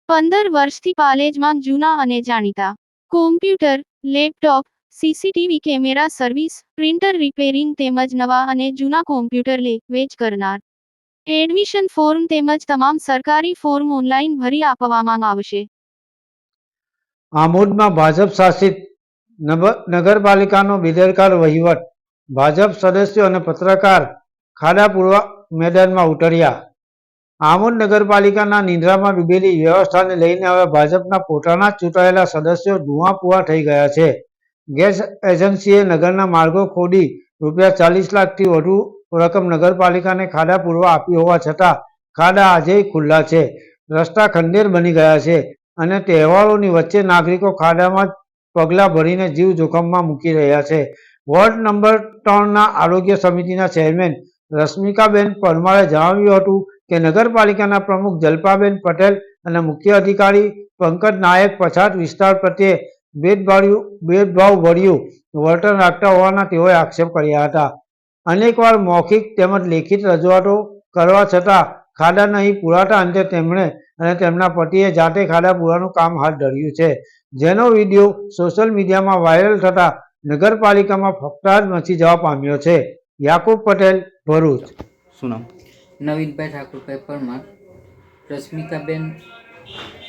15 વર્ષથી પાલેજમાં જૂના અને જાણીતા computer, laptop, CCTV camera service, printer repairing તેમજ નવા અને જૂના કોમ્પ્યુટર લે વેચ કરનાર. એડમિશન ફોર્મ તેમજ તમામ સરકારી ફોર્મ ઓનલાઈન ભરી આપવામાં આવશે. આમોદમાં ભાજપ શાસિત નગરપાલિકાનો બેદરકાર વહીવટ, ભાજપ સદસ્યો અને પત્રકાર ખાડા પૂરવા મેદાનમાં ઉતર્યા. આમોદ નગરપાલિકાના નિંદ્રામાં ડૂબેલી વ્યવસ્થાને લઈને હવે ભાજપના પોતાના જ ચૂંટાયેલા સદસ્યો ધુઆપુઆ થઈ ગયા છે. ગેસ એજન્સીએ નગરના માર્ગો ખોદી ₹40 લાખથી વધુ રકમ નગરપાલિકાને ખાડા પૂરવા આપી હોવા છતાં ખાડા આજેય ખુલ્લા છે. રસ્તા ખંડેર બની ગયા છે અને તહેવારોની વચ્ચે નાગરિકો ખાડામાં પગલાં ભરીને જીવ જોખમમાં મૂકી રહ્યા છે. વોર્ડ નંબર 3ના આરોગ્ય સમિતિના ચેરમેન રશ્મિકાબેન પરમારે જણાવ્યું હતું કે નગરપાલિકાના પ્રમુખ જલ્પાબેન પટેલ અને મુખ્ય અધિકારી પંકજ નાયક પછાત વિસ્તાર પ્રત્યે ભેદભાવભર્યું વર્તન રાખતા હોવાના તેઓએ આક્ષેપ કર્યા હતા. અનેકવાર મૌખિક તેમજ લેખિત રજૂઆતો કરવા છતાં ખાડા નહીં પૂરાતા અંતે તેમણે અને તેમના પતિએ જાતે ખાડા પૂરવાનું કામ હાથ ધર્યું છે, જેનો વિડીયો સોશિયલ મીડિયામાં વાયરલ થતા નગરપાલિકામાં ફફડાટ મચી જવા પામ્યો છે. યાકુબ પટેલ, ભરૂચ. શું નામ? નવીનભાઈ ઠાકુરભાઈ પરમાર. રશ્મિકાબેન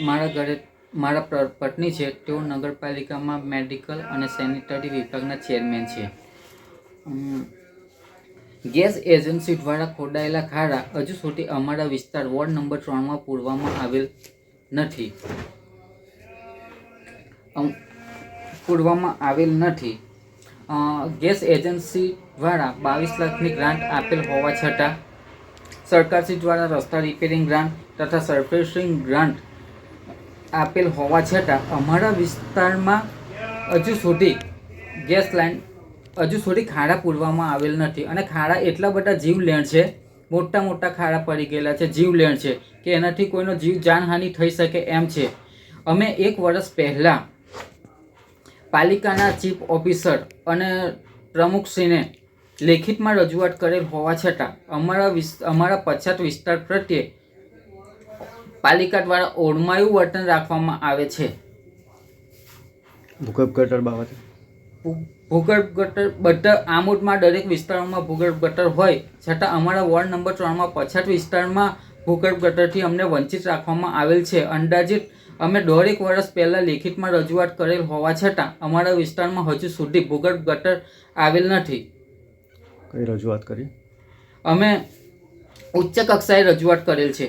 મારા પત્ની છે. તેઓ નગરપાલિકામાં મેડિકલ અને સેનિટરી વિભાગના ચેરમેન છે. ગેસ એજન્સી દ્વારા ખોદાયેલા ખાડા હજુ સુધી અમારા વિસ્તાર વોર્ડ નંબર 3માં પૂરવામાં આવેલ નથી. ગેસ એજન્સી દ્વારા 22 લાખની ગ્રાન્ટ આપેલ હોવા છતાં સરકારશ્રી દ્વારા રસ્તા રિપેરિંગ ગ્રાન્ટ તથા સર્ફેસિંગ ગ્રાન્ટ આપેલ હોવા છતાં અમારા વિસ્તારમાં હજુ સુધી ખાડા પૂરવામાં આવેલ નથી. અને ખાડા એટલા બધા જીવલેણ છે, મોટા મોટા ખાડા પડી ગયેલા છે, જીવલેણ છે કે એનાથી કોઈનો જીવ જાનહાનિ થઈ શકે એમ છે. અમે 1 વર્ષ પહેલાં પાલિકાના ચીફ ઓફિસર અને પ્રમુખશ્રીને લેખિતમાં રજૂઆત કરેલ હોવા છતાં અમારા પછાત વિસ્તાર પ્રત્યે પાલિકા દ્વારા ઓરમાયું વર્તન રાખવામાં આવે છે. ભૂગર્ભ ગટર બાબતે ભૂગર્ભ ગટર બધા આમોદમાં દરેક વિસ્તારોમાં ભૂગર્ભ ગટર હોય છતાં અમારા વોર્ડ નંબર 3માં પછાત વિસ્તારમાં ભૂગર્ભ ગટરથી અમને વંચિત રાખવામાં આવેલ છે. અંદાજિત અમે 1.5 વર્ષ પહેલાં લેખિતમાં રજૂઆત કરેલ હોવા છતાં અમારા વિસ્તારમાં હજુ સુધી ભૂગર્ભ ગટર આવેલ નથી. કઈ રજૂઆત કરી? અમે ઉચ્ચ કક્ષાએ રજૂઆત કરેલ છે.